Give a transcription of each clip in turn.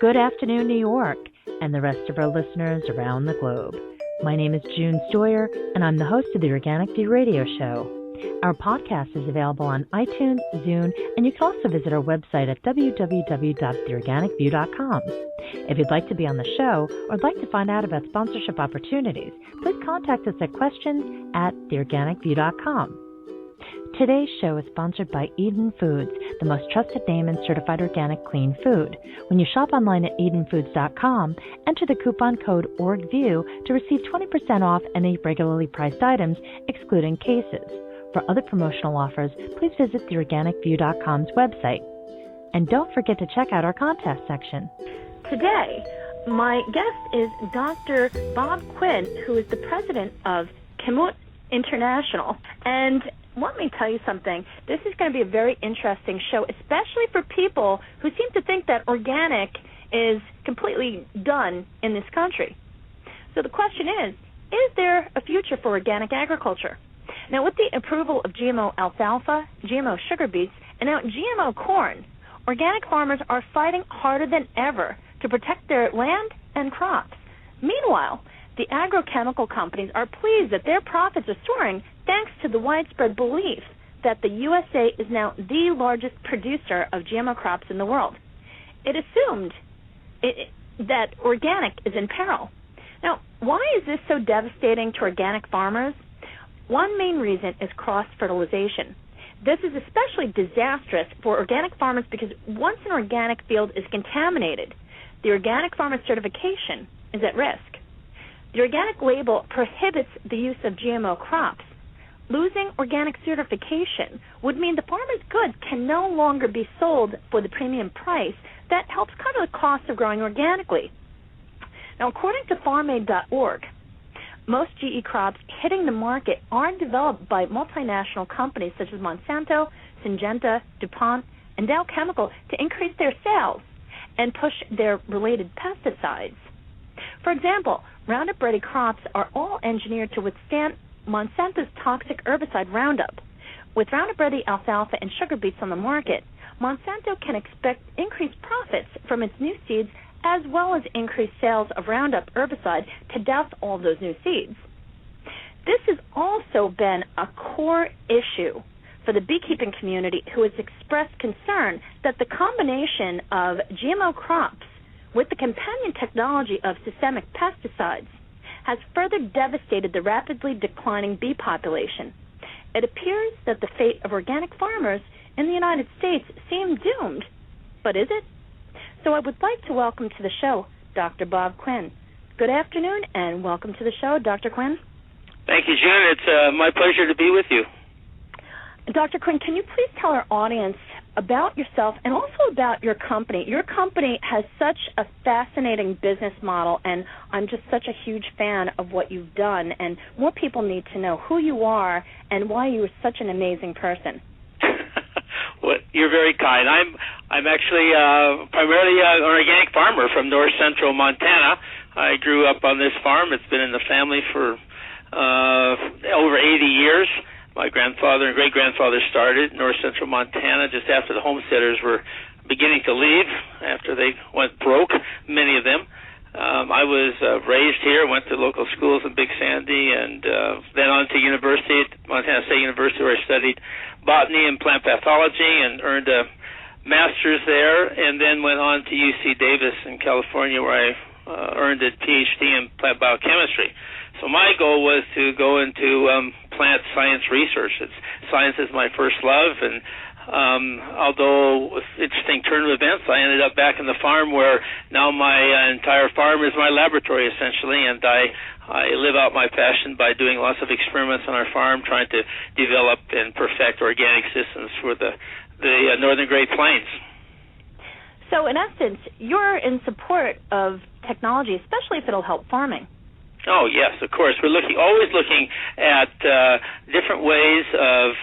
Good afternoon, New York, and the rest of our listeners around the globe. My name is June Stoyer, and I'm the host of the Organic View Radio Show. Our podcast is available on iTunes, Zune, and you can also visit our website at www.theorganicview.com. If you'd like to be on the show or would like to find out about sponsorship opportunities, please contact us at questions@theorganicview.com. Today's show is sponsored by Eden Foods, the most trusted name in certified organic clean food. When you shop online at edenfoods.com, enter the coupon code ORGVIEW to receive 20% off any regularly priced items, excluding cases. For other promotional offers, please visit theorganicview.com's website. And don't forget to check out our contest section. Today, my guest is Dr. Bob Quinn, who is the president of Kamut International. And let me tell you something. This is going to be a very interesting show, especially for people who seem to think that organic is completely done in this country. So the question is there a future for organic agriculture? Now, with the approval of GMO Alfalfa, GMO sugar beets, and now GMO corn, organic farmers are fighting harder than ever to protect their land and crops. Meanwhile, the agro-chemical companies are pleased that their profits are soaring thanks to the widespread belief that the USA is now the largest producer of GMO crops in the world. It assumed that organic is in peril. Now, why is this so devastating to organic farmers? One main reason is cross-fertilization. This is especially disastrous for organic farmers because once an organic field is contaminated, the organic farmer certification is at risk. The organic label prohibits the use of GMO crops. Losing organic certification would mean the farmer's goods can no longer be sold for the premium price that helps cover the cost of growing organically. Now, according to farmaid.org, most GE crops hitting the market are developed by multinational companies such as Monsanto, Syngenta, Dupont, and Dow Chemical to increase their sales and push their related pesticides. For example, Roundup Ready crops are all engineered to withstand Monsanto's toxic herbicide Roundup. With Roundup Ready alfalfa and sugar beets on the market, Monsanto can expect increased profits from its new seeds as well as increased sales of Roundup herbicide to douse all those new seeds. This has also been a core issue for the beekeeping community, who has expressed concern that the combination of GMO crops with the companion technology of systemic pesticides has further devastated the rapidly declining bee population. It appears that the fate of organic farmers in the United States seems doomed. But is it? So I would like to welcome to the show Dr. Bob Quinn. Good afternoon and welcome to the show, Dr. Quinn. Thank you, June. It's my pleasure to be with you. Dr. Quinn, can you please tell our audience about yourself and also about your company? Your company has such a fascinating business model, and I'm just such a huge fan of what you've done, and more people need to know who you are and why you are such an amazing person. Well, you're very kind. I'm actually primarily an organic farmer from north central Montana. I grew up on this farm. It's been in the family for over 80 years. My grandfather and great-grandfather started in north central Montana just after the homesteaders were beginning to leave, after they went broke, many of them. I was raised here, went to local schools in Big Sandy, and then on to university at Montana State University, where I studied botany and plant pathology and earned a master's there, and then went on to UC Davis in California, where I earned a PhD in plant biochemistry. So my goal was to go into plant science research. Science is my first love, and although with interesting turn of events, I ended up back in the farm where now my entire farm is my laboratory, essentially, and I live out my passion by doing lots of experiments on our farm, trying to develop and perfect organic systems for the northern Great Plains. So in essence, you're in support of technology, especially if it'll help farming. Oh, yes, of course. We're always looking at different ways of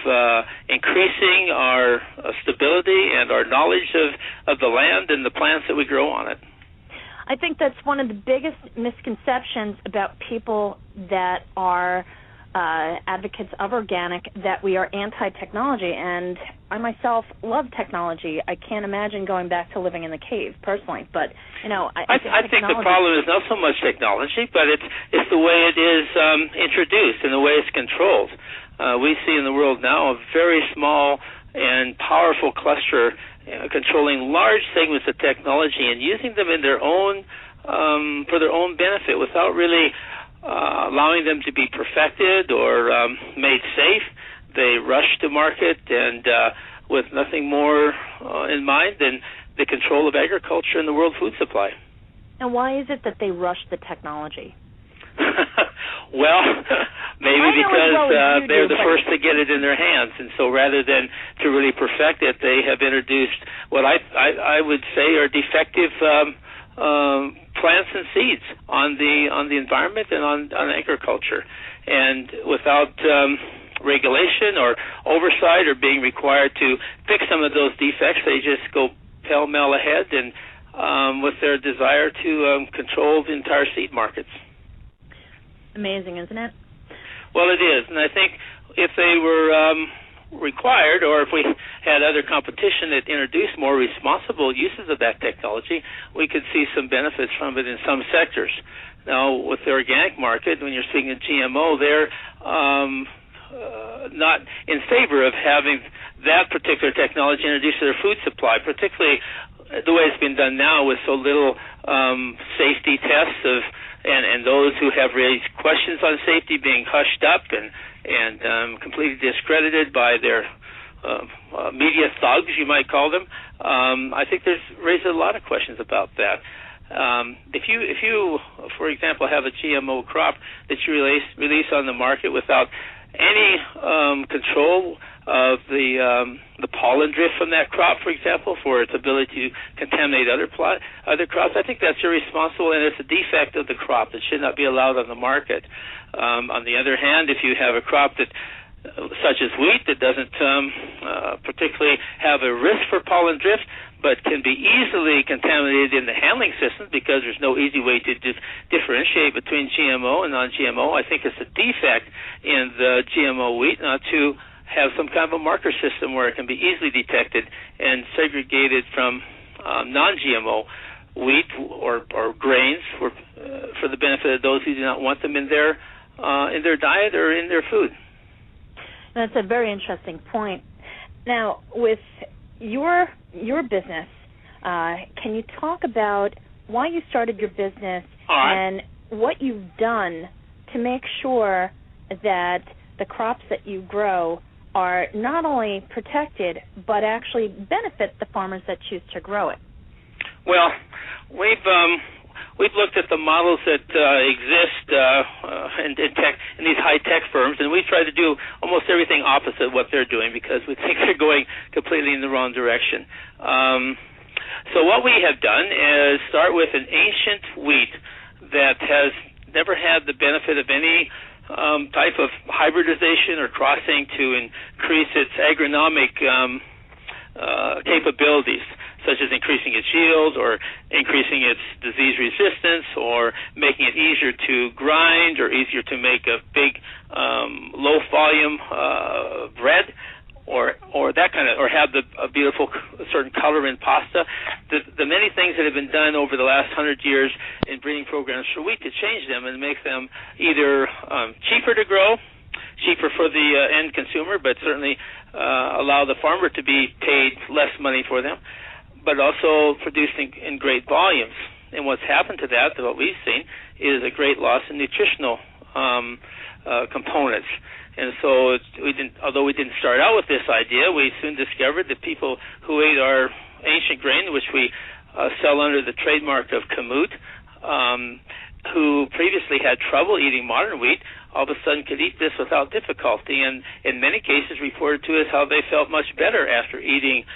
increasing our stability and our knowledge of the land and the plants that we grow on it. I think that's one of the biggest misconceptions about people that are advocates of organic that we are anti-technology, and I myself love technology. I can't imagine going back to living in the cave personally, but I think the problem is not so much technology, but it's the way it is introduced and the way it's controlled. We see in the world now a very small and powerful cluster controlling large segments of technology and using them in their own for their own benefit without really allowing them to be perfected or made safe. They rush to market and with nothing more in mind than the control of agriculture and the world food supply. And why is it that they rush the technology? Well, maybe because they're the first to get it in their hands, and so rather than to really perfect it, they have introduced what I would say are defective plants and seeds on the environment and on agriculture, and without regulation or oversight or being required to fix some of those defects, they just go pell-mell ahead and with their desire to control the entire seed markets. Amazing, isn't it? Well, it is, and I think if they were required, or if we had other competition that introduced more responsible uses of that technology, we could see some benefits from it in some sectors. Now, with the organic market, when you're speaking of GMO, they're not in favor of having that particular technology introduced to their food supply, particularly the way it's been done now with so little safety tests and those who have raised questions on safety being hushed up and completely discredited by their media thugs, you might call them. I think there's raised a lot of questions about that. If you, for example, have a GMO crop that you release on the market without any control of the pollen drift from that crop, for example, for its ability to contaminate other crops, I think that's irresponsible, and it's a defect of the crop that should not be allowed on the market. On the other hand, if you have a crop that, such as wheat, that doesn't particularly have a risk for pollen drift, but can be easily contaminated in the handling system because there's no easy way to differentiate between GMO and non-GMO, I think it's a defect in the GMO wheat not to have some kind of a marker system where it can be easily detected and segregated from non-GMO wheat or grains for the benefit of those who do not want them in their diet or in their food. That's a very interesting point. Now, with your business, can you talk about why you started your business and what you've done to make sure that the crops that you grow are not only protected but actually benefit the farmers that choose to grow it? Well, we've looked at the models that exist in these high-tech firms, and we try to do almost everything opposite what they're doing because we think they're going completely in the wrong direction. So what we have done is start with an ancient wheat that has never had the benefit of any type of hybridization or crossing to increase its agronomic capabilities, such as increasing its yield or increasing its disease resistance or making it easier to grind or easier to make a big low-volume bread or that kind of, or have a beautiful certain color in pasta. The many things that have been done over the last 100 years in breeding programs for wheat to change them and make them either cheaper to grow, cheaper for the end consumer, but certainly allow the farmer to be paid less money for them, but also produced in great volumes. And what's happened to that, what we've seen, is a great loss in nutritional components. And so although we didn't start out with this idea, we soon discovered that people who ate our ancient grain, which we sell under the trademark of Kamut, who previously had trouble eating modern wheat, all of a sudden could eat this without difficulty, and in many cases reported to us how they felt much better after eating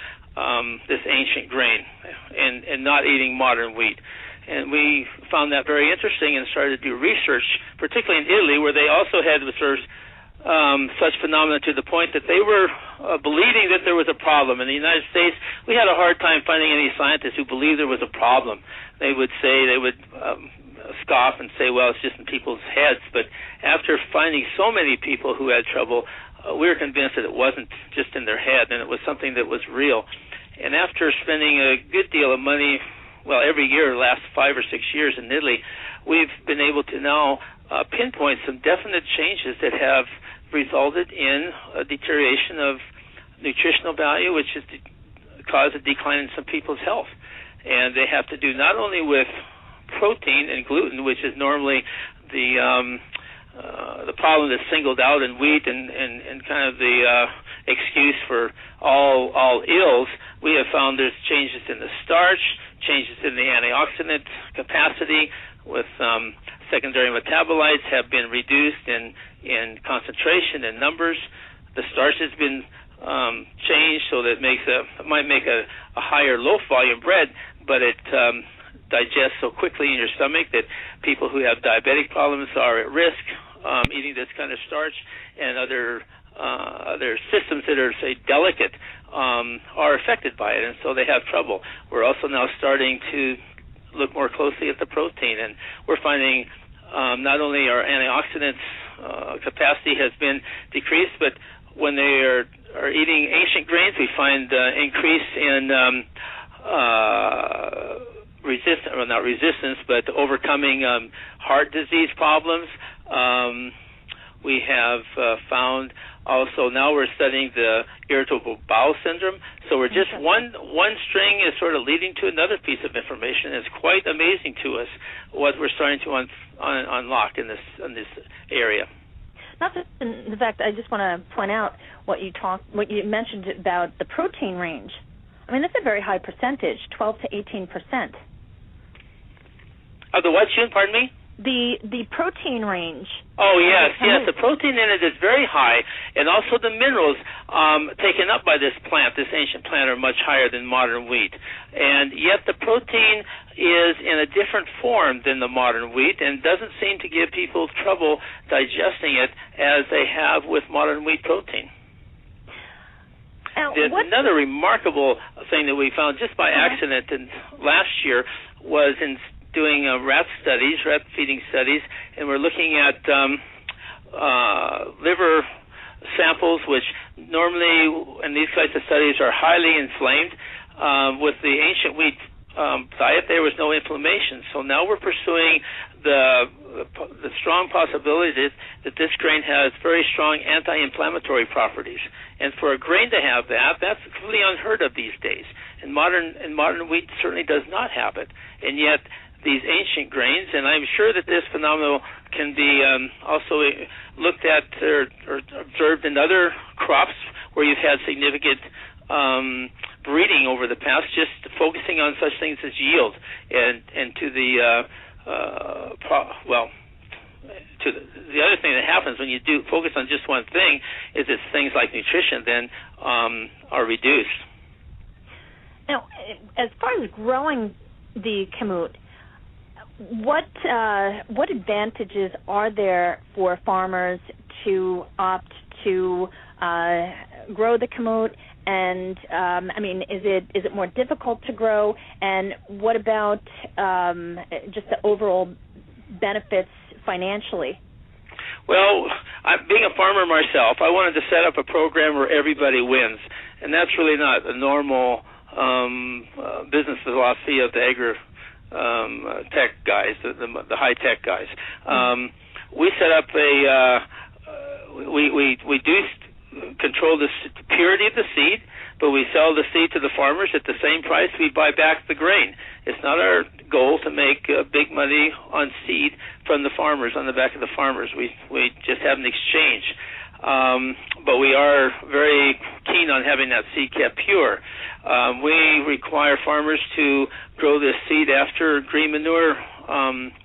this ancient grain and not eating modern wheat. And we found that very interesting and started to do research, particularly in Italy, where they also had observed such phenomena to the point that they were believing that there was a problem. In the United States, we had a hard time finding any scientists who believed there was a problem. They would say they would scoff and say, well, it's just in people's heads. But after finding so many people who had trouble, we were convinced that it wasn't just in their head, and it was something that was real. And after spending a good deal of money, well, every year, the last 5 or 6 years in Italy, we've been able to now pinpoint some definite changes that have resulted in a deterioration of nutritional value, which has caused a decline in some people's health. And they have to do not only with protein and gluten, which is normally the problem that's singled out in wheat and kind of the excuse for all ills. We have found there's changes in the starch, changes in the antioxidant capacity with secondary metabolites have been reduced in concentration and numbers. The starch has been changed so that it might make a higher loaf-volume bread, but it digests so quickly in your stomach that people who have diabetic problems are at risk eating this kind of starch, and other systems that are, say, delicate are affected by it, and so they have trouble. We're also now starting to look more closely at the protein, and we're finding not only our antioxidants capacity has been decreased, but when they are eating ancient grains, we find increase in overcoming heart disease problems. We have found also now we're studying the irritable bowel syndrome. So we're just one string is sort of leading to another piece of information. It's quite amazing to us what we're starting to unlock in this area. Not just in fact, I just want to point out what you mentioned about the protein range. I mean, that's a very high percentage, 12 to 18%. Of the what, June? Pardon me? The protein range. Oh, yes. The protein in it is very high, and also the minerals taken up by this ancient plant, are much higher than modern wheat. And yet the protein is in a different form than the modern wheat and doesn't seem to give people trouble digesting it as they have with modern wheat protein. Another remarkable thing that we found just by accident last year was in doing rat feeding studies, and we're looking at liver samples, which normally in these kinds of studies are highly inflamed. With the ancient wheat diet, there was no inflammation. So now we're pursuing the strong possibility that this grain has very strong anti-inflammatory properties. And for a grain to have that, that's completely unheard of these days. And modern wheat certainly does not have it. And yet these ancient grains, and I'm sure that this phenomenon can be also looked at or observed in other crops where you've had significant breeding over the past, just focusing on such things as yield and to the the other thing that happens when you do focus on just one thing is that things like nutrition then are reduced. Now, as far as growing the Kamut, what advantages are there for farmers to opt to grow the Kamut? And I mean, is it more difficult to grow? And what about just the overall benefits financially? Well, being a farmer myself, I wanted to set up a program where everybody wins, and that's really not the normal business philosophy of the tech guys, the high tech guys. We set up we do control the purity of the seed, but we sell the seed to the farmers at the same price we buy back the grain. It's not our goal to make big money on seed from the farmers, on the back of the farmers. We just have an exchange. But we are very keen on having that seed kept pure. We require farmers to grow this seed after green manure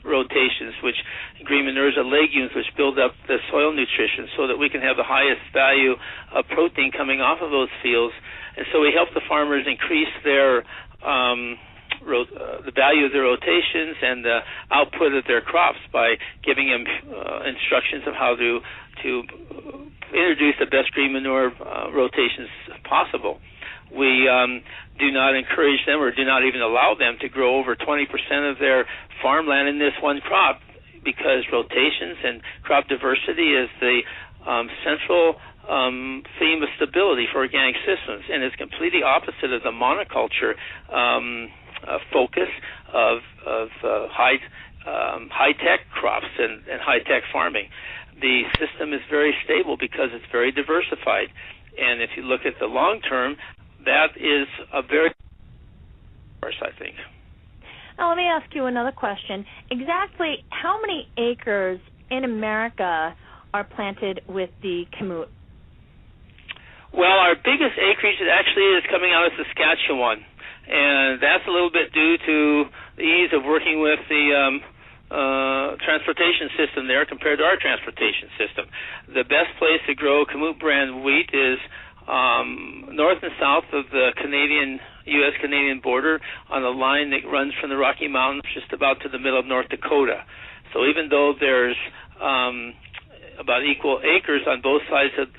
rotations, which green manures are legumes which build up the soil nutrition so that we can have the highest value of protein coming off of those fields. And so we help the farmers increase their the value of their rotations and the output of their crops by giving them instructions of how to introduce the best green manure rotations possible. we do not encourage them or do not even allow them to grow over 20% of their farmland in this one crop, because rotations and crop diversity is the central theme of stability for organic systems, and it's completely opposite of the monoculture focus of high-tech crops and high-tech farming. The system is very stable because it's very diversified, and if you look at the long term, that is a very course, I think. Now, let me ask you another question. Exactly how many acres in America are planted with the Kamut? Well, our biggest acreage actually is coming out of Saskatchewan, and that's a little bit due to the ease of working with the transportation system there compared to our transportation system. The best place to grow Kamut brand wheat is north and south of the U.S.-Canadian border on a line that runs from the Rocky Mountains just about to the middle of North Dakota. So even though there's about equal acres on both sides of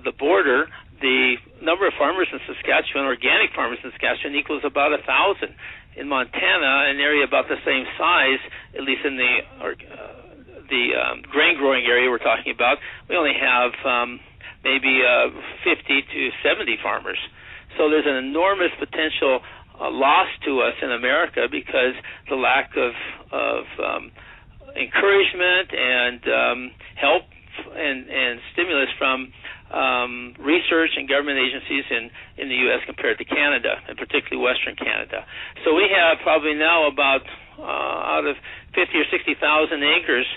the border, the number of farmers in Saskatchewan, organic farmers in Saskatchewan, equals about 1,000. In Montana, an area about the same size, at least in the grain growing area we're talking about, we only have maybe 50 to 70 farmers. So there's an enormous potential loss to us in America because the lack of encouragement and help and stimulus from research and government agencies in the U.S. compared to Canada, and particularly Western Canada. So we have probably now about out of 50 or 60,000 acres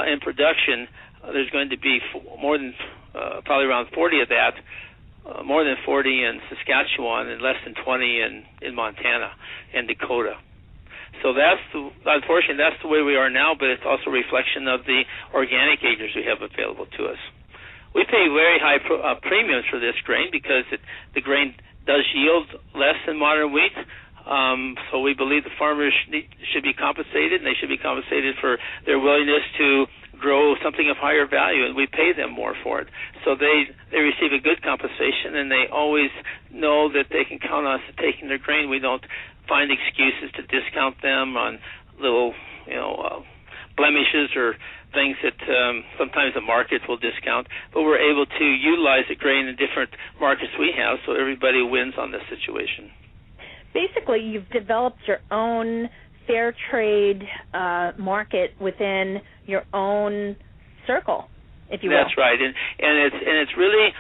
in production, there's going to be more than probably around 40 of that, more than 40 in Saskatchewan and less than 20 in Montana and Dakota. So unfortunately, that's the way we are now, but it's also a reflection of the organic acres we have available to us. We pay very high premiums for this grain because the grain does yield less than modern wheat. So we believe the farmers should be compensated, and they should be compensated for their willingness to grow something of higher value, and we pay them more for it. So they receive a good compensation, and they always know that they can count on us taking their grain. We don't find excuses to discount them on little, blemishes or things that sometimes the markets will discount, but we're able to utilize the grain in different markets we have, so everybody wins on this situation. Basically, you've developed your own fair trade market within your own circle, if you will. That's right, and it's really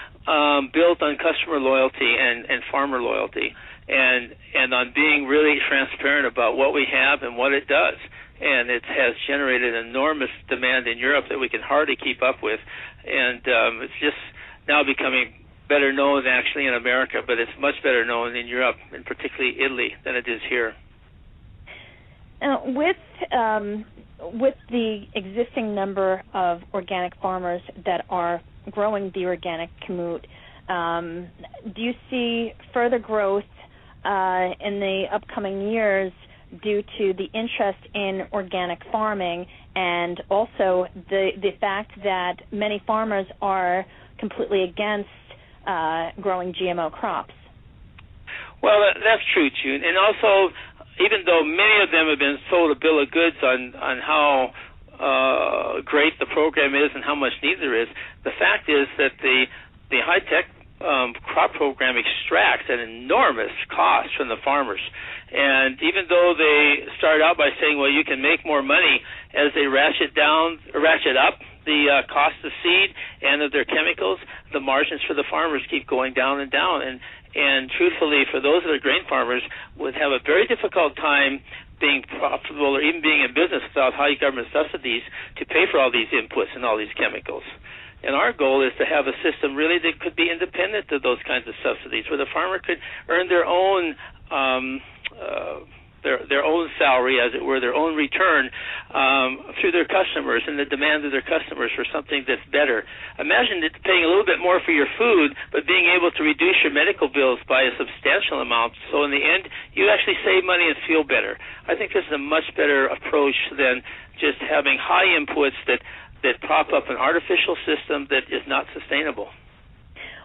built on customer loyalty and farmer loyalty, and on being really transparent about what we have and what it does. And it has generated enormous demand in Europe that we can hardly keep up with, and it's just now becoming better known actually in America, but it's much better known in Europe, and particularly Italy, than it is here. With the existing number of organic farmers that are growing the organic Kamut, do you see further growth in the upcoming years due to the interest in organic farming and also the fact that many farmers are completely against growing GMO crops? Well, that's true, June. And also, even though many of them have been sold a bill of goods on how great the program is and how much need there is, the fact is that the high-tech crop program extracts an enormous cost from the farmers. And even though they start out by saying, well, you can make more money, as they ratchet up the cost of seed and of their chemicals, the margins for the farmers keep going down and down. And truthfully, for those that are grain farmers, would have a very difficult time being profitable or even being in business without high government subsidies to pay for all these inputs and all these chemicals. And our goal is to have a system really that could be independent of those kinds of subsidies, where the farmer could earn their own salary, as it were, their own return through their customers and the demand of their customers for something that's better. Imagine paying a little bit more for your food, but being able to reduce your medical bills by a substantial amount. So in the end, you actually save money and feel better. I think this is a much better approach than just having high inputs that prop up an artificial system that is not sustainable.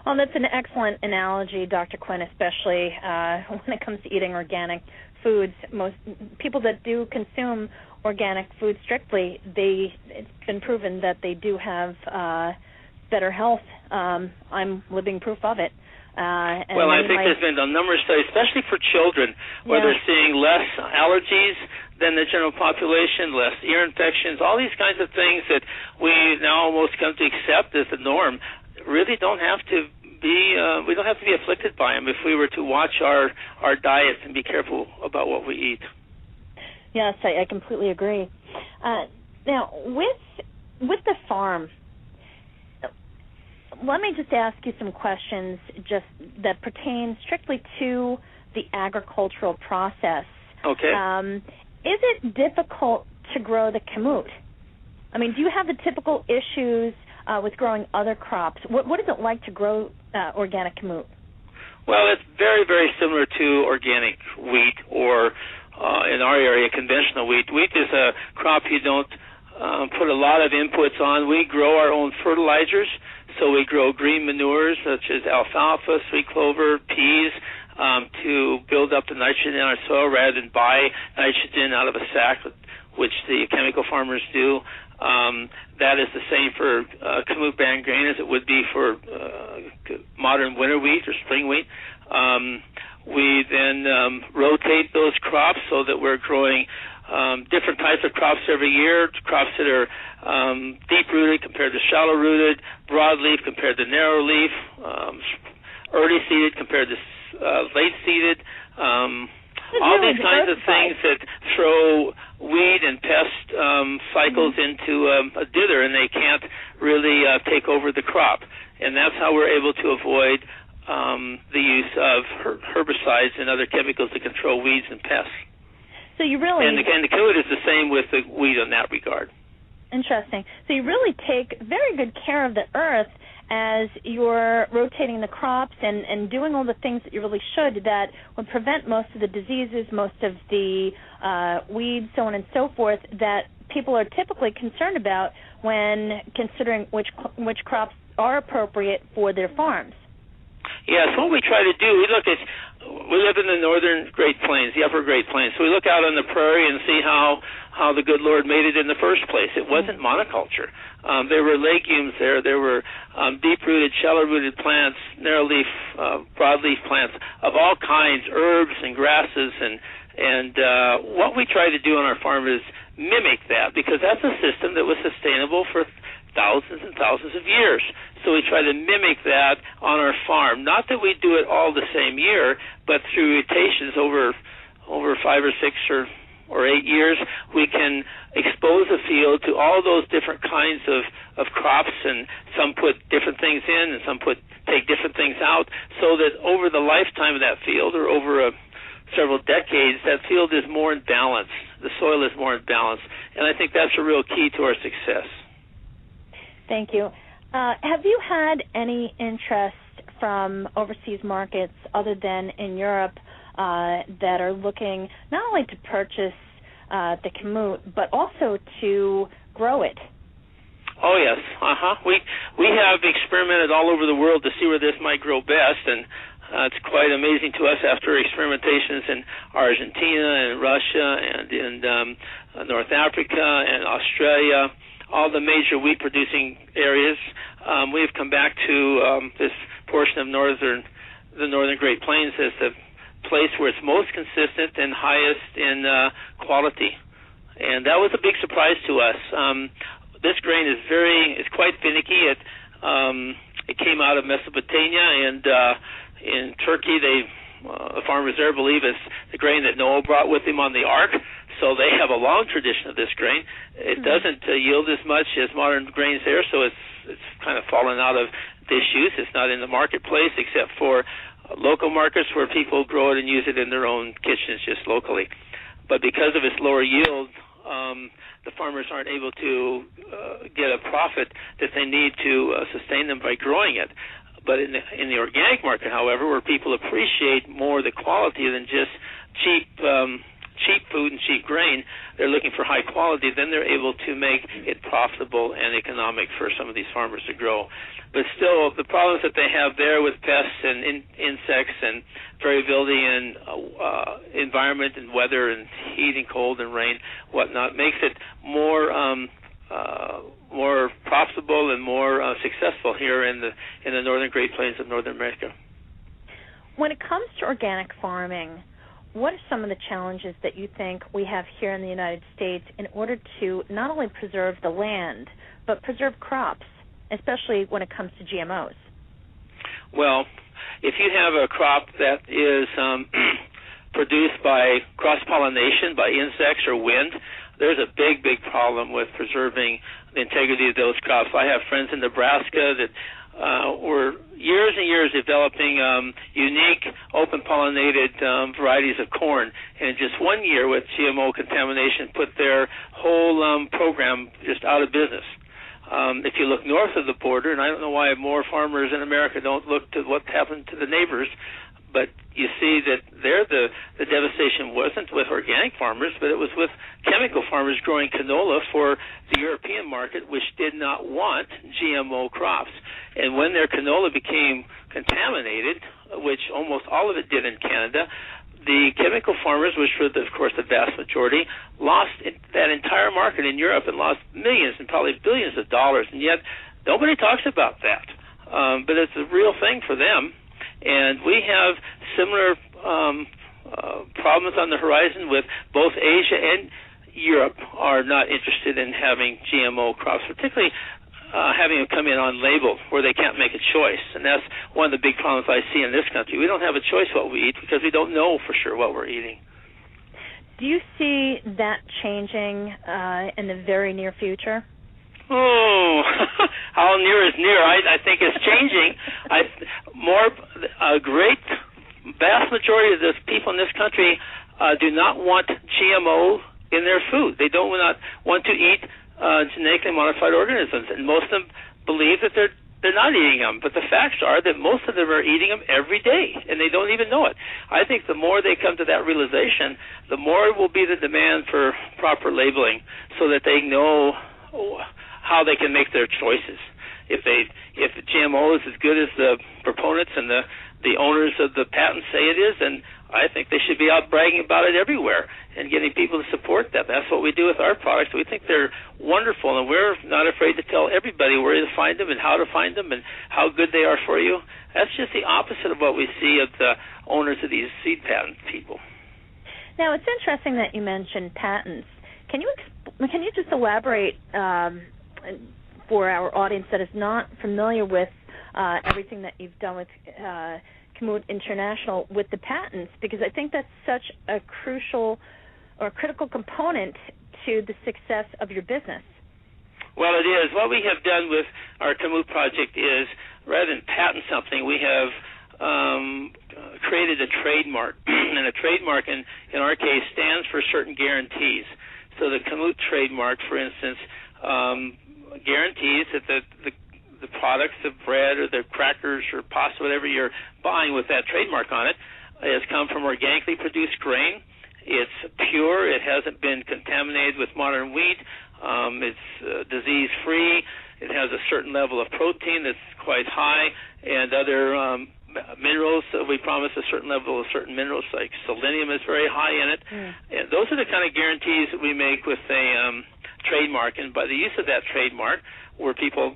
Well, that's an excellent analogy, Dr. Quinn, especially when it comes to eating organic foods. Most people that do consume organic food strictly, it's been proven that they do have better health. I'm living proof of it. I think there's been a number of studies, especially for children, where they're seeing less allergies than the general population, less ear infections, all these kinds of things that we now almost come to accept as the norm. Really don't have to be we don't have to be afflicted by them if we were to watch our diets and be careful about what we eat. Yes, I completely agree. Now, with the farm, let me just ask you some questions just that pertain strictly to the agricultural process. Okay. Is it difficult to grow the kamut? I mean, do you have the typical issues with growing other crops? What is it like to grow organic kamut? Well, it's very, very similar to organic wheat or, in our area, conventional wheat. Wheat is a crop you don't put a lot of inputs on. We grow our own fertilizers, so we grow green manures such as alfalfa, sweet clover, peas, to build up the nitrogen in our soil rather than buy nitrogen out of a sack, which the chemical farmers do. That is the same for kamut bran grain as it would be for modern winter wheat or spring wheat. We then rotate those crops so that we're growing different types of crops every year, crops that are deep-rooted compared to shallow-rooted, broadleaf compared to narrow-leaf, early-seeded compared to late-seeded, all these kinds of things that throw weed and pest cycles into a dither, and they can't really take over the crop. And that's how we're able to avoid the use of herbicides and other chemicals to control weeds and pests. So you really... And the kamut is the same with the wheat in that regard. Interesting. So you really take very good care of the earth as you're rotating the crops and doing all the things that you really should that would prevent most of the diseases, most of the weeds, so on and so forth, that people are typically concerned about when considering which crops are appropriate for their farms. Yes, what we try to do, we live in the northern Great Plains, the upper Great Plains, so we look out on the prairie and see how the good Lord made it in the first place. It wasn't monoculture. There were legumes there. There were deep-rooted, shallow-rooted plants, narrow-leaf, broadleaf plants of all kinds, herbs and grasses, and what we try to do on our farm is mimic that, because that's a system that was sustainable for thousands and thousands of years. So we try to mimic that on our farm. Not that we do it all the same year, but through rotations over 5 or 6 or 8 years, we can expose a field to all those different kinds of crops, and some put different things in and some take different things out, so that over the lifetime of that field or over several decades, that field is more in balance. The soil is more in balance. And I think that's a real key to our success. Thank you. Have you had any interest from overseas markets other than in Europe that are looking not only to purchase the kamut, but also to grow it? Oh, yes. We have experimented all over the world to see where this might grow best, and it's quite amazing to us after experimentations in Argentina and Russia and in North Africa and Australia, all the major wheat-producing areas. We've come back to this portion of the northern Great Plains as the place where it's most consistent and highest in quality. And that was a big surprise to us. This grain is quite finicky. It came out of Mesopotamia, and in Turkey, the farmers there believe it's the grain that Noah brought with him on the ark. So they have a long tradition of this grain. It doesn't yield as much as modern grains there, so it's kind of fallen out of disuse. It's not in the marketplace except for local markets where people grow it and use it in their own kitchens just locally. But because of its lower yield, the farmers aren't able to get a profit that they need to sustain them by growing it. But in the organic market, however, where people appreciate more the quality than just cheap cheap food and cheap grain. They're looking for high quality. Then they're able to make it profitable and economic for some of these farmers to grow. But still, the problems that they have there with pests and insects and variability in environment and weather and heat and cold and rain, whatnot, makes it more profitable and more successful here in the northern Great Plains of Northern America. When it comes to organic farming, what are some of the challenges that you think we have here in the United States in order to not only preserve the land, but preserve crops, especially when it comes to GMOs? Well, if you have a crop that is produced by cross-pollination, by insects or wind, there's a big, big problem with preserving the integrity of those crops. I have friends in Nebraska that were years and years developing unique open-pollinated varieties of corn, and in just 1 year with GMO contamination put their whole program just out of business. If you look north of the border, and I don't know why more farmers in America don't look to what happened to the neighbors, but you see that there the devastation wasn't with organic farmers, but it was with chemical farmers growing canola for the European market, which did not want GMO crops. And when their canola became contaminated, which almost all of it did in Canada, the chemical farmers, which were, of course, the vast majority, lost that entire market in Europe and lost millions and probably billions of dollars. And yet nobody talks about that. But it's a real thing for them. And we have similar problems on the horizon with both Asia and Europe are not interested in having GMO crops, particularly having them come in on label where they can't make a choice. And that's one of the big problems I see in this country. We don't have a choice what we eat because we don't know for sure what we're eating. Do you see that changing in the very near future? Oh, how near is near? I think it's changing. A great vast majority of the people in this country do not want GMO in their food. They don't want to eat genetically modified organisms, and most of them believe that they're not eating them. But the facts are that most of them are eating them every day, and they don't even know it. I think the more they come to that realization, the more will be the demand for proper labeling, so that they know how they can make their choices. If GMO is as good as the proponents and the owners of the patents say it is, then I think they should be out bragging about it everywhere and getting people to support that. That's what we do with our products. We think they're wonderful, and we're not afraid to tell everybody where to find them and how to find them and how good they are for you. That's just the opposite of what we see of the owners of these seed patent people. Now, it's interesting that you mentioned patents. Can you just elaborate for our audience that is not familiar with everything that you've done with Kamut International with the patents, because I think that's such a crucial or critical component to the success of your business. Well, it is. What we have done with our Kamut project is, rather than patent something, we have created a trademark. And a trademark, in our case, stands for certain guarantees. So the Kamut trademark, for instance, guarantees that the products, the bread or the crackers or pasta, whatever you're buying with that trademark on it, has come from organically produced grain. It's pure. It hasn't been contaminated with modern wheat. It's disease-free. It has a certain level of protein that's quite high, and other minerals. We promise a certain level of certain minerals, like selenium is very high in it. And those are the kind of guarantees that we make with a trademark. And by the use of that trademark, where people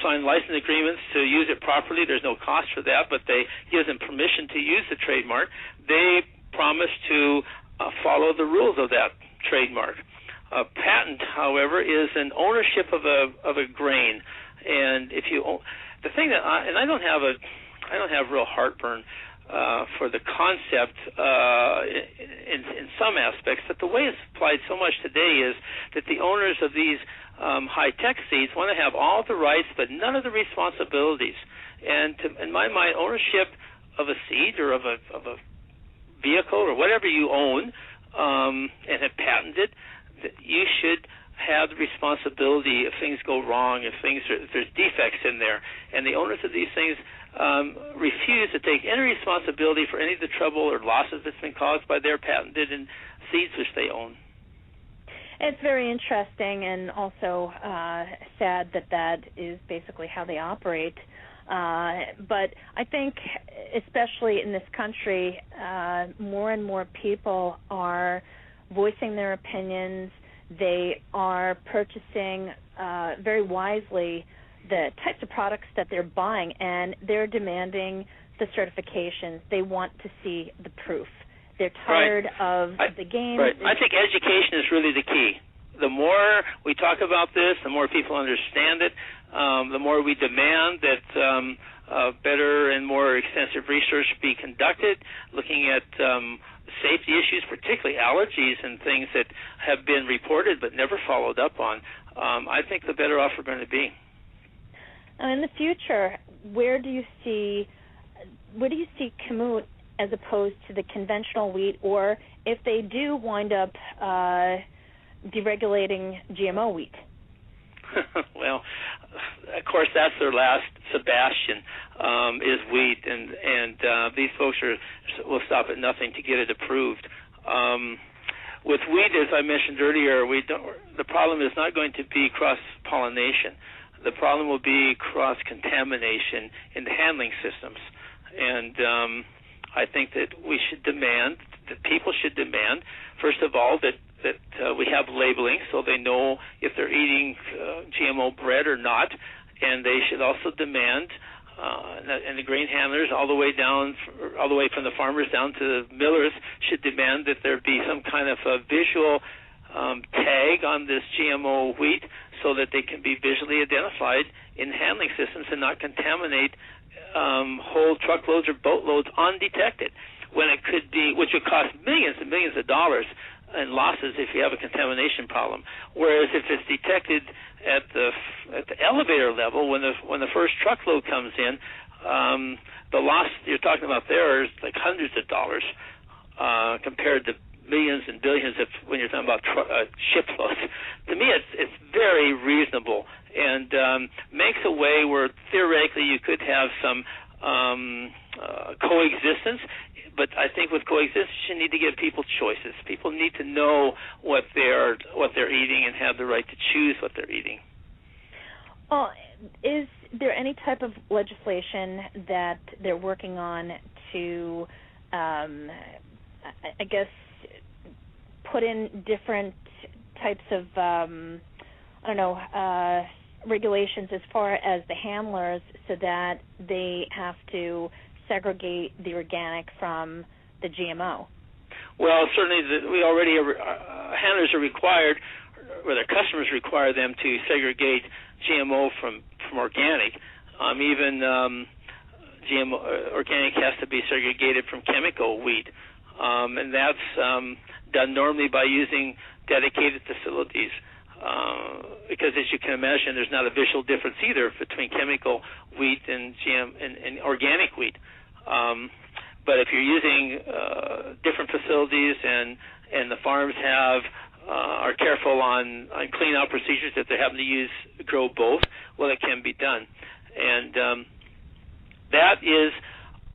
sign license agreements to use it properly, there's no cost for that, but they give them permission to use the trademark. They promise to follow the rules of that trademark. A patent, however, is an ownership of a grain, and if you the thing that I don't have real heartburn for the concept in some aspects, but the way it's applied so much today is that the owners of these high-tech seeds want to have all the rights but none of the responsibilities. And in my mind, ownership of a seed or of a vehicle or whatever you own and have patented, you should have the responsibility if things go wrong, if there's defects in there. And the owners of these things refuse to take any responsibility for any of the trouble or losses that's been caused by their patented seeds which they own. It's very interesting and also sad that is basically how they operate. But I think, especially in this country, more and more people are voicing their opinions. They are purchasing very wisely the types of products that they're buying, and they're demanding the certifications. They want to see the proof. They're tired of the game. Right. I think education is really the key. The more we talk about this, the more people understand it, the more we demand that better and more extensive research be conducted, looking at safety issues, particularly allergies and things that have been reported but never followed up on. I think the better off we're going to be. In the future, where do you see Kamut as opposed to the conventional wheat, or if they do wind up deregulating GMO wheat? Well, of course, that's their last Sebastian, is wheat, and these folks will stop at nothing to get it approved. With wheat, as I mentioned earlier, the problem is not going to be cross-pollination. The problem will be cross-contamination in the handling systems. And I think that people should demand, first of all, that we have labeling so they know if they're eating GMO bread or not. And they should also demand, and the grain handlers all the way from the farmers down to the millers should demand that there be some kind of a visual tag on this GMO wheat so that they can be visually identified in handling systems and not contaminate whole truckloads or boatloads undetected, when it could be, which would cost millions and millions of dollars in losses if you have a contamination problem. Whereas if it's detected at the elevator level, when the first truckload comes in, the loss you're talking about there is like hundreds of dollars compared to millions and billions when you're talking about shiploads. To me, it's very reasonable and makes a way where theoretically you could have some coexistence. But I think with coexistence, you need to give people choices. People need to know what they're eating and have the right to choose what they're eating. Well, is there any type of legislation that they're working on to, I guess, put in different types of, regulations as far as the handlers so that they have to segregate the organic from the GMO? Well, certainly we already handlers are required, or their customers require them to segregate GMO from organic. Even GMO organic has to be segregated from chemical wheat, and that's done normally by using dedicated facilities. Because as you can imagine, there's not a visual difference either between chemical wheat and and organic wheat. But if you're using different facilities and the farms are careful on clean out procedures that they happen to grow both, well, it can be done. And that is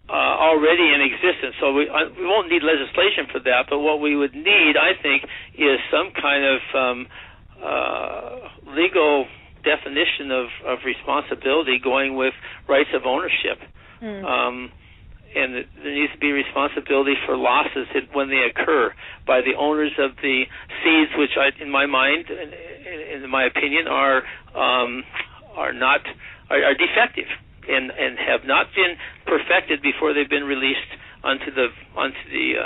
already in existence. So we won't need legislation for that, but what we would need, I think, is some kind of legal definition of responsibility going with rights of ownership. And there needs to be responsibility for losses when they occur by the owners of the seeds, which in my mind, in my opinion, are defective and have not been perfected before they've been released onto the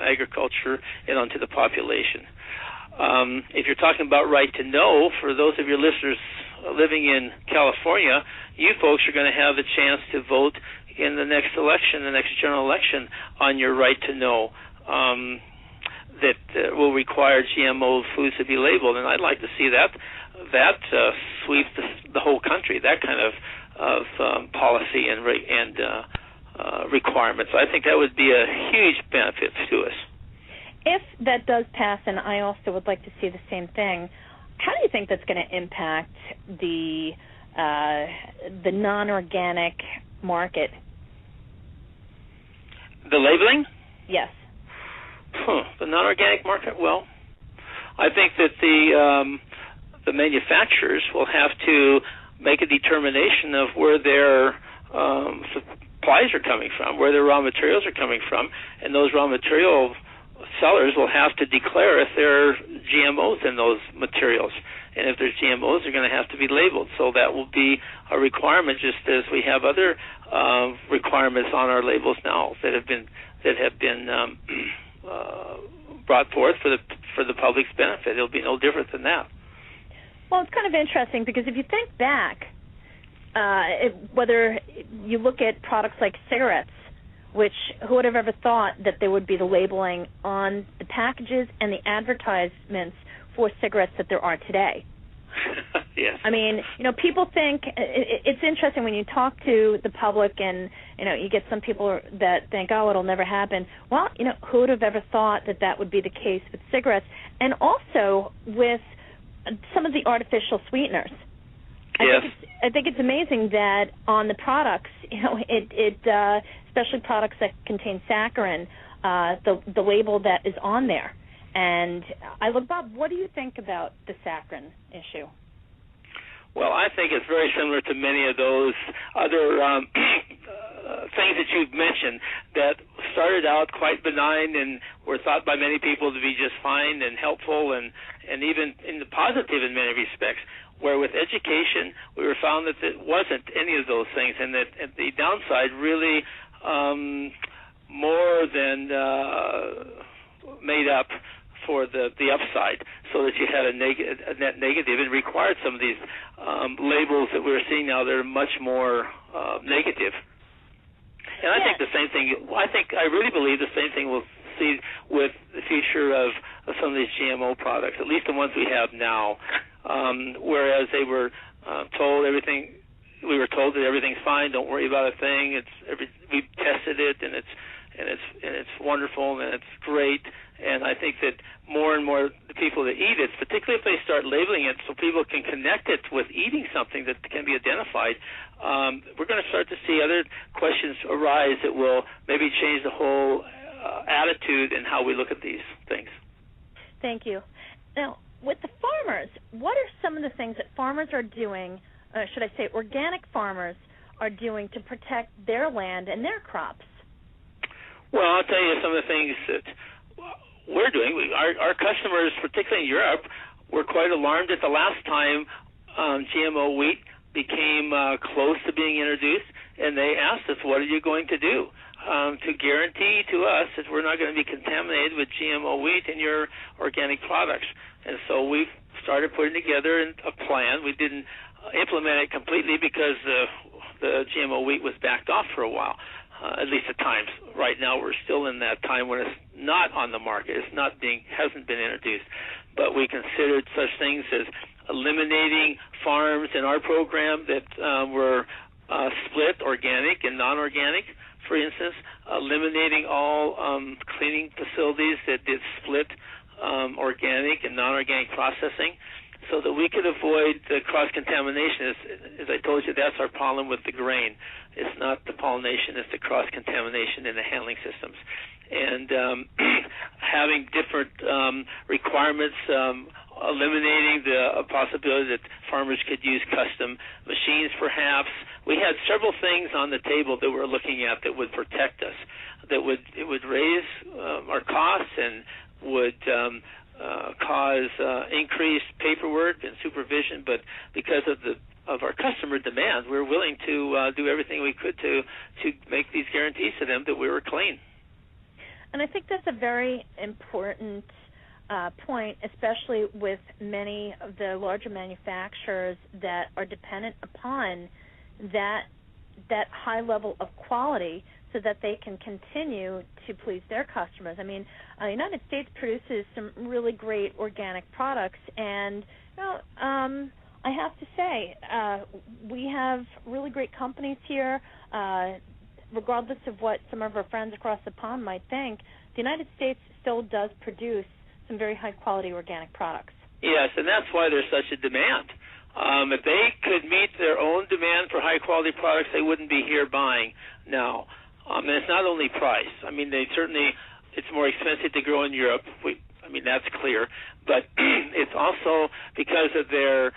agriculture and onto the population. If you're talking about right to know, for those of your listeners living in California, you folks are going to have the chance to vote in the next election, the next general election, on your right to know that will require GMO foods to be labeled. And I'd like to see that sweep the whole country, that kind of policy and requirements. I think that would be a huge benefit to us. If that does pass, and I also would like to see the same thing, how do you think that's going to impact the non-organic market? The labeling? Yes. The non-organic market? Well, I think that the manufacturers will have to make a determination of where their supplies are coming from, where their raw materials are coming from, and those raw material sellers will have to declare if there are GMOs in those materials. And if there's GMOs, they're going to have to be labeled. So that will be a requirement, just as we have other requirements on our labels now that have been brought forth for the public's benefit. It'll be no different than that. Well, it's kind of interesting because if you think back, whether you look at products like cigarettes, which who would have ever thought that there would be the labeling on the packages and the advertisements for cigarettes that there are today. Yes. I mean, people think it's interesting when you talk to the public and, you get some people that think, oh, it'll never happen. Well, who would have ever thought that that would be the case with cigarettes and also with some of the artificial sweeteners. Yes. I think it's amazing that on the products, especially products that contain saccharin, the label that is on there. And Bob, what do you think about the saccharin issue? Well, I think it's very similar to many of those other things that you've mentioned that started out quite benign and were thought by many people to be just fine and helpful and even in the positive in many respects, where with education we were found that it wasn't any of those things and that the downside really more than made up for the upside, so that you had a net negative and required some of these labels that we're seeing now that are much more negative. And I think the same thing. I really believe the same thing we'll see with the future of some of these GMO products, at least the ones we have now. Whereas they were told everything, we were told that everything's fine, don't worry about a thing. We've tested it, and it's wonderful and it's great. And I think that more and more the people that eat it, particularly if they start labeling it so people can connect it with eating something that can be identified, we're going to start to see other questions arise that will maybe change the whole attitude and how we look at these things. Thank you. Now, with the farmers, what are some of the things that farmers are doing, should I say organic farmers, are doing to protect their land and their crops? Well, I'll tell you some of the things that we're doing. Our customers, particularly in Europe, were quite alarmed at the last time GMO wheat became close to being introduced, and they asked us, what are you going to do to guarantee to us that we're not going to be contaminated with GMO wheat in your organic products? And so we've started putting together a plan. We didn't implement it completely because the GMO wheat was backed off for a while. At least at times. Right now, we're still in that time when it's not on the market. Hasn't been introduced. But we considered such things as eliminating farms in our program that were split, organic and non-organic. For instance, eliminating all cleaning facilities that did split organic and non-organic processing, so that we could avoid the cross-contamination. As I told you, that's our problem with the grain. It's not the pollination, it's the cross-contamination in the handling systems. And having different requirements, eliminating the possibility that farmers could use custom machines perhaps. We had several things on the table that we're looking at that would protect us, that would raise our costs and would cause increased paperwork and supervision, but because of our customer demand, we're willing to do everything we could to make these guarantees to them that we were clean. And I think that's a very important point, especially with many of the larger manufacturers that are dependent upon that high level of quality so that they can continue to please their customers. I mean, the United States produces some really great organic products, and I have to say, we have really great companies here. Regardless of what some of our friends across the pond might think, the United States still does produce some very high-quality organic products. Yes, and that's why there's such a demand. If they could meet their own demand for high-quality products, they wouldn't be here buying now. And it's not only price. I mean, it's more expensive to grow in Europe. That's clear. But it's also because of their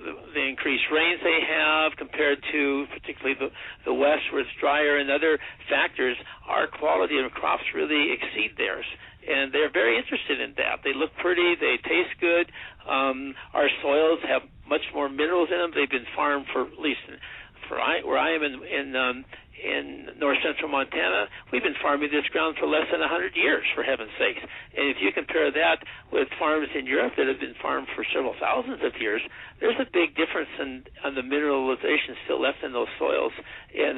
the increased rains they have compared to particularly the West, where it's drier, and other factors. Our quality of crops really exceed theirs, and they're very interested in that. They look pretty, they taste good. Our soils have much more minerals in them. They've been farmed for at least where I am in north central Montana. We've been farming this ground for less than 100 years, for heaven's sakes. And if you compare that with farms in Europe that have been farmed for several thousands of years, there's a big difference in the mineralization still left in those soils, and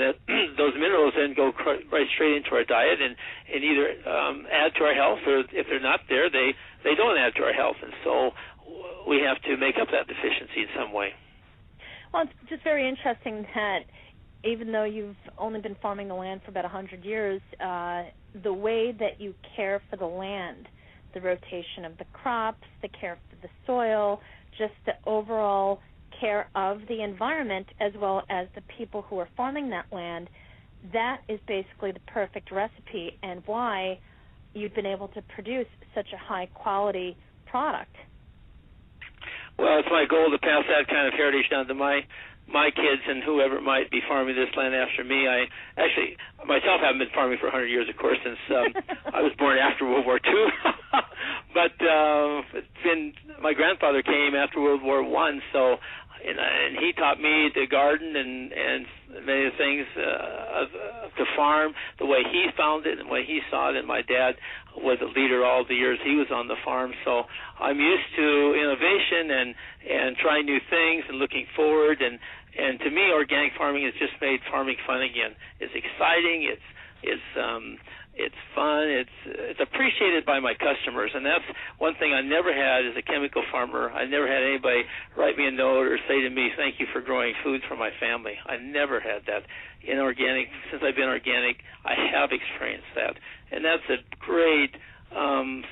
those minerals then go right straight into our diet and either add to our health, or if they're not there, they don't add to our health. And so we have to make up that deficiency in some way. Well, it's just very interesting that even though you've only been farming the land for about 100 years, the way that you care for the land, the rotation of the crops, the care for the soil, just the overall care of the environment as well as the people who are farming that land, that is basically the perfect recipe and why you've been able to produce such a high-quality product. Well, it's my goal to pass that kind of heritage down to my kids and whoever might be farming this land after me. I actually, myself, haven't been farming for 100 years, of course, since I was born after World War II. But my grandfather came after World War I, so and he taught me to garden and many things to farm the way he found it and the way he saw it. And my dad was a leader all the years he was on the farm, so I'm used to innovation and trying new things and looking forward. And to me, organic farming has just made farming fun again. It's exciting. It's fun. It's appreciated by my customers, and that's one thing I never had as a chemical farmer. I never had anybody write me a note or say to me, "Thank you for growing food for my family." I never had that. In organic, since I've been organic, I have experienced that, and that's a great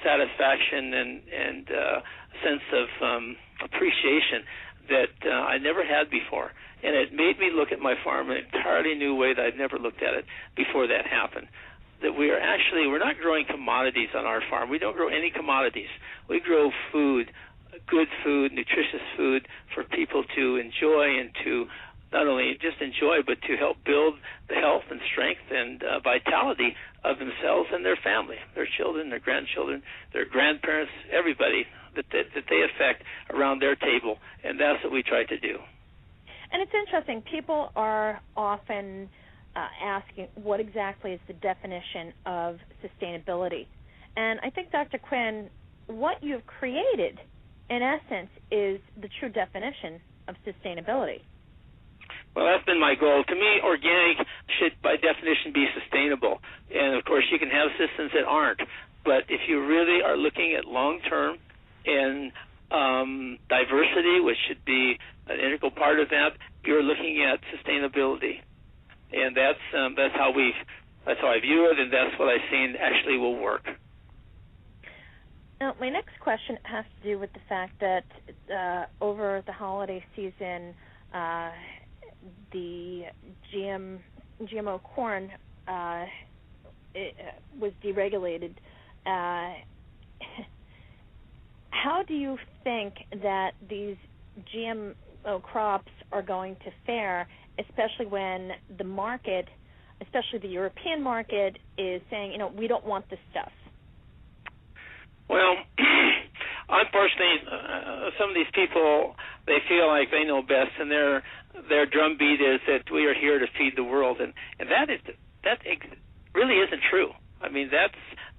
satisfaction and sense of appreciation that I never had before. And it made me look at my farm in an entirely new way that I'd never looked at it before that happened. That we're not growing commodities on our farm. We don't grow any commodities. We grow food, good food, nutritious food for people to enjoy and to not only just enjoy, but to help build the health and strength and vitality of themselves and their family, their children, their grandchildren, their grandparents, everybody that they affect around their table. And that's what we try to do. And it's interesting. People are often asking what exactly is the definition of sustainability. And I think, Dr. Quinn, what you've created, in essence, is the true definition of sustainability. Well, that's been my goal. To me, organic should, by definition, be sustainable. And, of course, you can have systems that aren't. But if you really are looking at long-term and diversity, which should be an integral part of that, you're looking at sustainability. And that's how I view it, and that's what I've seen actually will work. Now, my next question has to do with the fact that over the holiday season, the GMO corn was deregulated. How do you think that these GMO crops are going to fare, especially when the market, especially the European market, is saying, we don't want this stuff? Well, unfortunately, some of these people, they feel like they know best, and their drumbeat is that we are here to feed the world, and that really isn't true. I mean,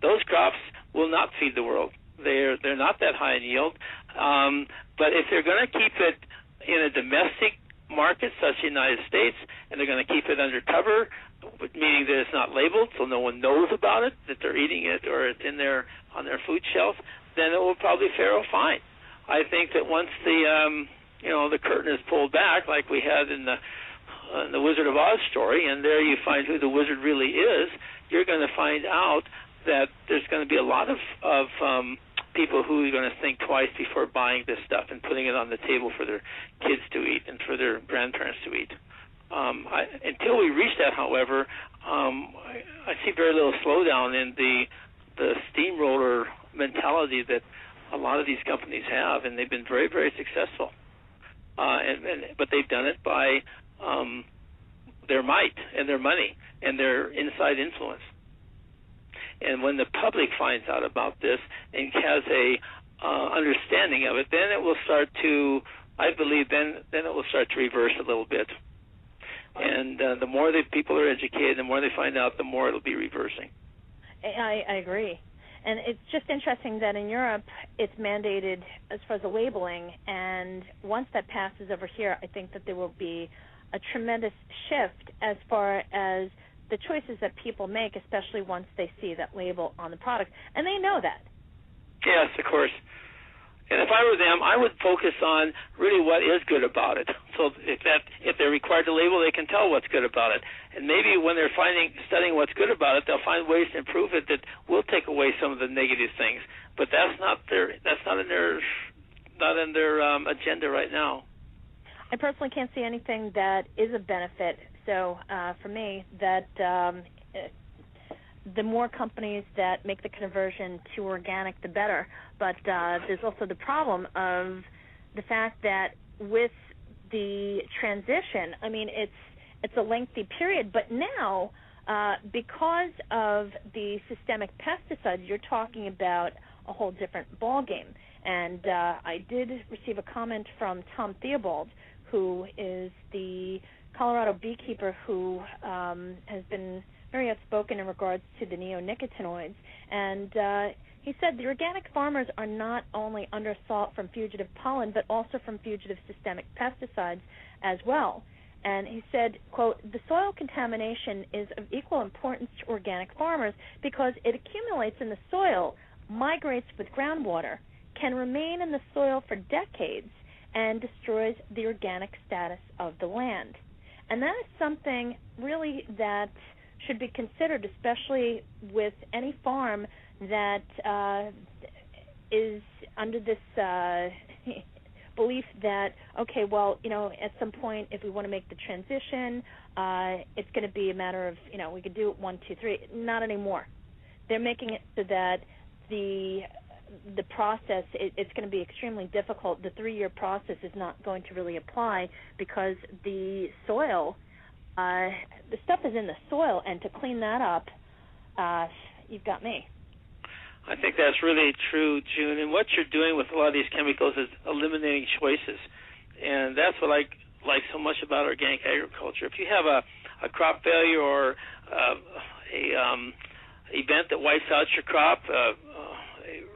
those crops will not feed the world. They're not that high in yield, but if they're going to keep it in a domestic market such as the United States, and they're going to keep it under cover, meaning that it's not labeled so no one knows about it, that they're eating it or it's on their food shelf, then it will probably fare fine. I think that once the curtain is pulled back, like we had in the Wizard of Oz story, and there you find who the wizard really is, you're going to find out that there's going to be a lot of people who are going to think twice before buying this stuff and putting it on the table for their kids to eat and for their grandparents to eat. Until we reach that, however, I see very little slowdown in the steamroller mentality that a lot of these companies have, and they've been very, very successful. But they've done it by their might and their money and their inside influence. And when the public finds out about this and has a understanding of it, then it will start to, I believe, then it will start to reverse a little bit. And the more that people are educated, the more they find out, the more it'll be reversing. I agree. And it's just interesting that in Europe it's mandated as far as the labeling, and once that passes over here, I think that there will be a tremendous shift as far as the choices that people make, especially once they see that label on the product. And they know that. Yes, of course. And if I were them, I would focus on really what is good about it. So if they're required to label, they can tell what's good about it. And maybe when they're studying what's good about it, they'll find ways to improve it that will take away some of the negative things. But that's not in their agenda right now. I personally can't see anything that is a benefit. So for me, that the more companies that make the conversion to organic, the better. But there's also the problem of the fact that with the transition, I mean, it's a lengthy period, but now because of the systemic pesticides, you're talking about a whole different ballgame. And I did receive a comment from Tom Theobald, who is the Colorado beekeeper who has been very outspoken in regards to the neonicotinoids, and he said the organic farmers are not only under assault from fugitive pollen, but also from fugitive systemic pesticides as well. And he said, quote, the soil contamination is of equal importance to organic farmers because it accumulates in the soil, migrates with groundwater, can remain in the soil for decades, and destroys the organic status of the land. And that is something really that should be considered, especially with any farm that is under this belief that, okay, well, at some point, if we want to make the transition, it's going to be a matter of, we could do it 1, 2, 3. Not anymore. They're making it so that the process, it's going to be extremely difficult. The 3-year process is not going to really apply because the soil, the stuff is in the soil, and to clean that up, you've got me. I think that's really true, June. And what you're doing with a lot of these chemicals is eliminating choices. And that's what I like so much about organic agriculture. If you have a crop failure or a event that wipes out your crop, a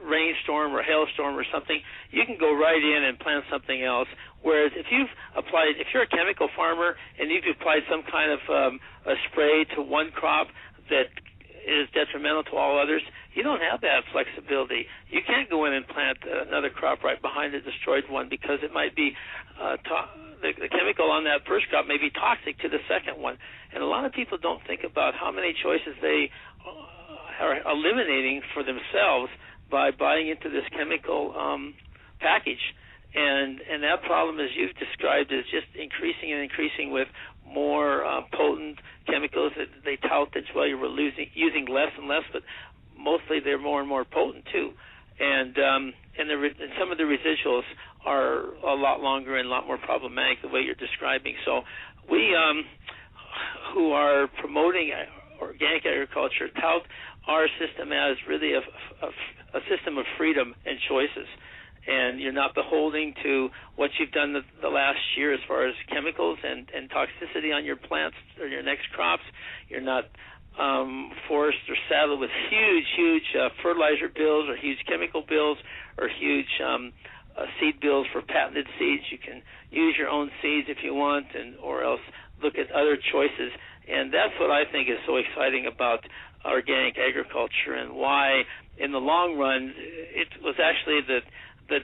rainstorm or hailstorm or something, you can go right in and plant something else. Whereas if you're a chemical farmer and you've applied some kind of a spray to one crop that is detrimental to all others, you don't have that flexibility. You can't go in and plant another crop right behind the destroyed one because it might be the chemical on that first crop may be toxic to the second one. And a lot of people don't think about how many choices they are eliminating for themselves by buying into this chemical package. And that problem, as you've described, is just increasing and increasing with more potent chemicals that they tout that you were using less and less, but mostly they're more and more potent too. And some of the residuals are a lot longer and a lot more problematic the way you're describing. So we who are promoting organic agriculture tout our system as really a system of freedom and choices. And you're not beholden to what you've done the last year as far as chemicals and toxicity on your plants or your next crops. You're not forced or saddled with huge fertilizer bills or huge chemical bills or huge seed bills for patented seeds. You can use your own seeds if you want, or else look at other choices. And that's what I think is so exciting about organic agriculture, and why in the long run it was actually the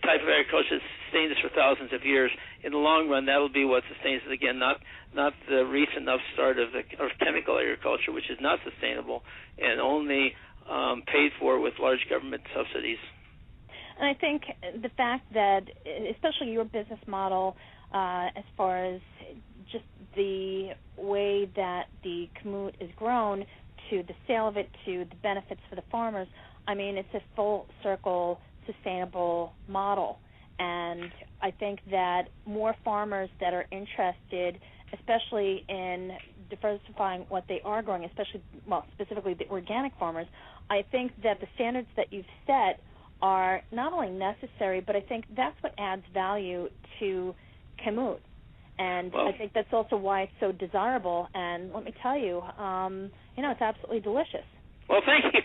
type of agriculture that sustained us for thousands of years. In the long run, that'll be what sustains it again, not the recent upstart of chemical agriculture, which is not sustainable and only paid for with large government subsidies. And I think the fact that, especially your business model, as far as just the way that the kamut is grown to the sale of it to the benefits for the farmers, I mean, it's a full circle sustainable model. And I think that more farmers that are interested, especially in diversifying what they are growing, specifically the organic farmers, I think that the standards that you've set are not only necessary, but I think that's what adds value to kamut. And I think that's also why it's so desirable. And let me tell you, it's absolutely delicious. Well, thank you.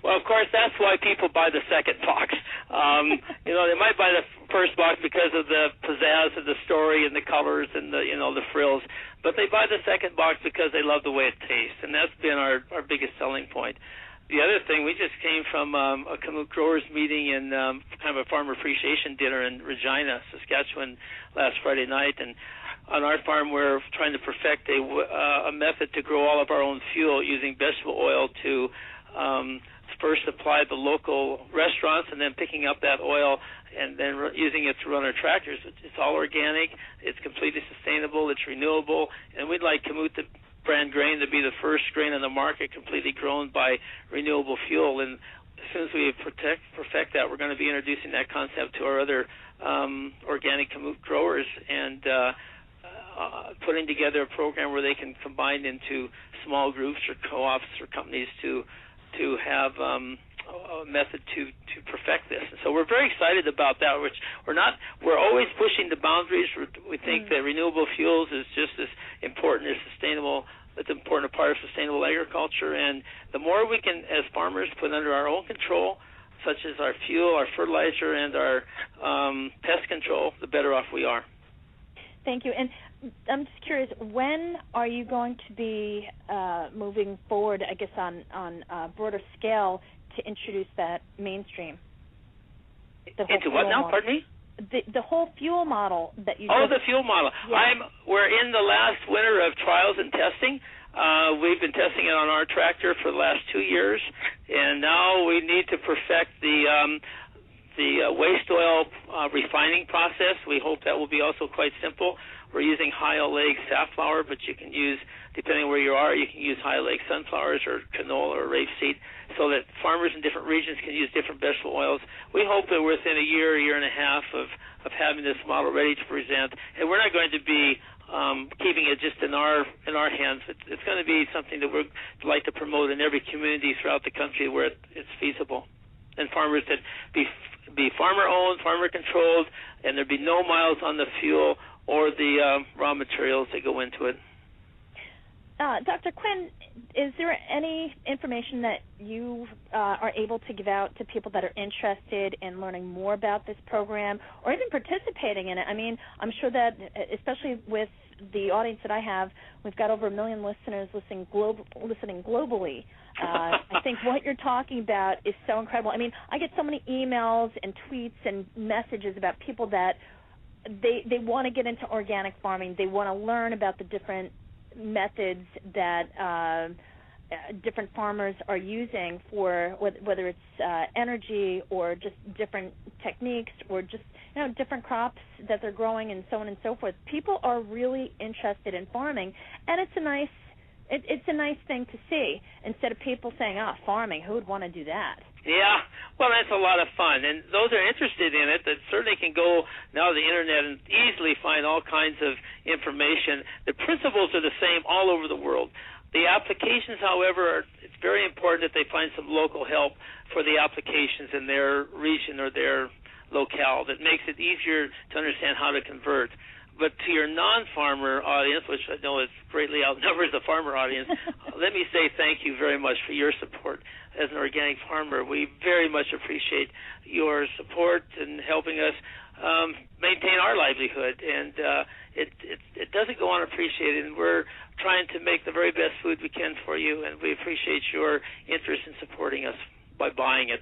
Well, of course, that's why people buy the second box. They might buy the first box because of the pizzazz of the story and the colors and the frills, but they buy the second box because they love the way it tastes, and that's been our biggest selling point. The other thing, we just came from a kamut growers meeting and kind of a farmer appreciation dinner in Regina, Saskatchewan, last Friday night, and on our farm, we're trying to perfect a method to grow all of our own fuel using vegetable oil to first supply the local restaurants and then picking up that oil and then using it to run our tractors. It's all organic. It's completely sustainable. It's renewable. And we'd like Kamut, the brand grain, to be the first grain on the market completely grown by renewable fuel. And as soon as we perfect that, we're going to be introducing that concept to our other organic Kamut growers and putting together a program where they can combine into small groups or co-ops or companies to have a method to perfect this. And so we're very excited about that. Which we're always pushing the boundaries. We think that renewable fuels is just as important as sustainable. It's an important part of sustainable agriculture. And the more we can, as farmers, put under our own control, such as our fuel, our fertilizer, and our pest control, the better off we are. Thank you. And I'm just curious, when are you going to be moving forward, I guess, on a broader scale to introduce that mainstream? Into what now, pardon me? The whole fuel model that you the fuel model. Yeah. We're in the last winter of trials and testing. We've been testing it on our tractor for the last 2 years, and now we need to perfect the waste oil refining process. We hope that will be also quite simple. We're using high oleic safflower, but you can use, depending where you are, you can use high oleic sunflowers or canola or rapeseed, so that farmers in different regions can use different vegetable oils. We hope that within a year and a half of having this model ready to present, and we're not going to be keeping it just in our hands. It's going to be something that we'd like to promote in every community throughout the country where it's feasible, and farmers that be farmer-owned, farmer-controlled, and there'd be no miles on the fuel or the raw materials that go into it. Dr. Quinn, is there any information that you are able to give out to people that are interested in learning more about this program or even participating in it? I mean, I'm sure that, especially with the audience that I have, we've got over 1 million listeners listening globally. I think what you're talking about is so incredible. I mean, I get so many emails and tweets and messages about people that they want to get into organic farming. They want to learn about the different methods that different farmers are using for whether it's energy or just different techniques or just different crops that they're growing and so on and so forth. People are really interested in farming, and it's a nice thing to see instead of people saying, farming, who would want to do that? Yeah, well, that's a lot of fun, and those that are interested in it that certainly can go now to the Internet and easily find all kinds of information. The principles are the same all over the world. The applications, however, it's very important that they find some local help for the applications in their region or their locale that makes it easier to understand how to convert. But to your non-farmer audience, which I know is greatly outnumbers the farmer audience, let me say thank you very much for your support as an organic farmer. We very much appreciate your support in helping us maintain our livelihood, and it doesn't go unappreciated, and we're trying to make the very best food we can for you, and we appreciate your interest in supporting us by buying it.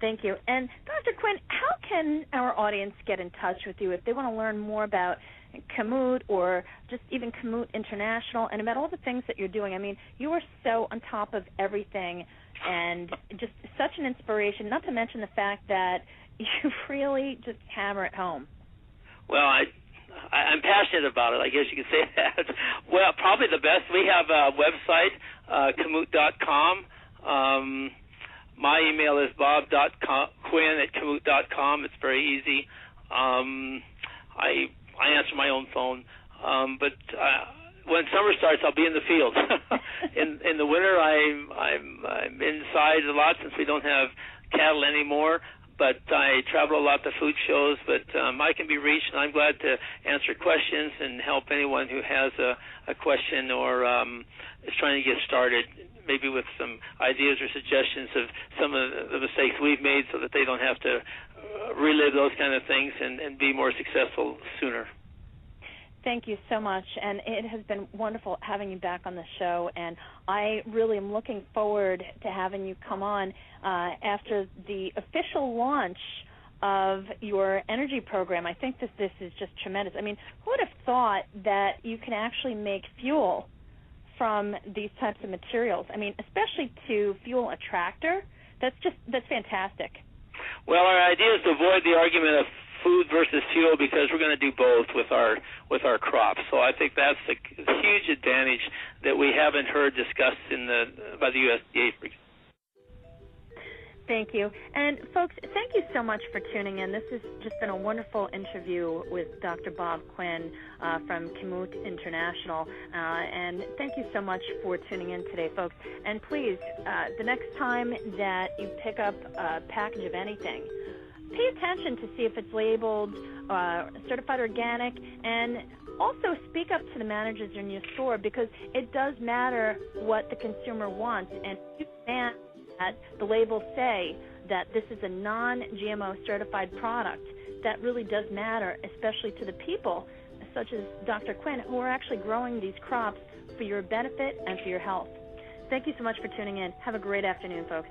Thank you. And Dr. Quinn, how can our audience get in touch with you if they want to learn more about Kamut or just even Kamut International and about all the things that you're doing? I mean, you are so on top of everything and just such an inspiration, not to mention the fact that you really just hammer it home. Well, I'm passionate about it, I guess you could say that. Well, probably the best. We have a website, Kamut.com. My email is bob.quinn@kamut.com. It's very easy. I answer my own phone. But when summer starts, I'll be in the field. in the winter, I'm inside a lot since we don't have cattle anymore. But I travel a lot to food shows. But I can be reached, and I'm glad to answer questions and help anyone who has a question or is trying to get started, maybe with some ideas or suggestions of some of the mistakes we've made so that they don't have to relive those kind of things and be more successful sooner. Thank you so much, and it has been wonderful having you back on the show, and I really am looking forward to having you come on after the official launch of your energy program. I think that this is just tremendous. I mean, who would have thought that you can actually make fuel from these types of materials? I mean, especially to fuel a tractor. That's fantastic. Well, our idea is to avoid the argument of food versus fuel because we're going to do both with our crops. So I think that's a huge advantage that we haven't heard discussed by the USDA. Thank you. And folks, thank you so much for tuning in. This has just been a wonderful interview with Dr. Bob Quinn from Kamut International. And thank you so much for tuning in today, folks. And please, the next time that you pick up a package of anything, pay attention to see if it's labeled certified organic, and also speak up to the managers in your store because it does matter what the consumer wants. And if you demand that the labels say that this is a non-GMO certified product, that really does matter, especially to the people such as Dr. Quinn who are actually growing these crops for your benefit and for your health. Thank you so much for tuning in. Have a great afternoon, folks.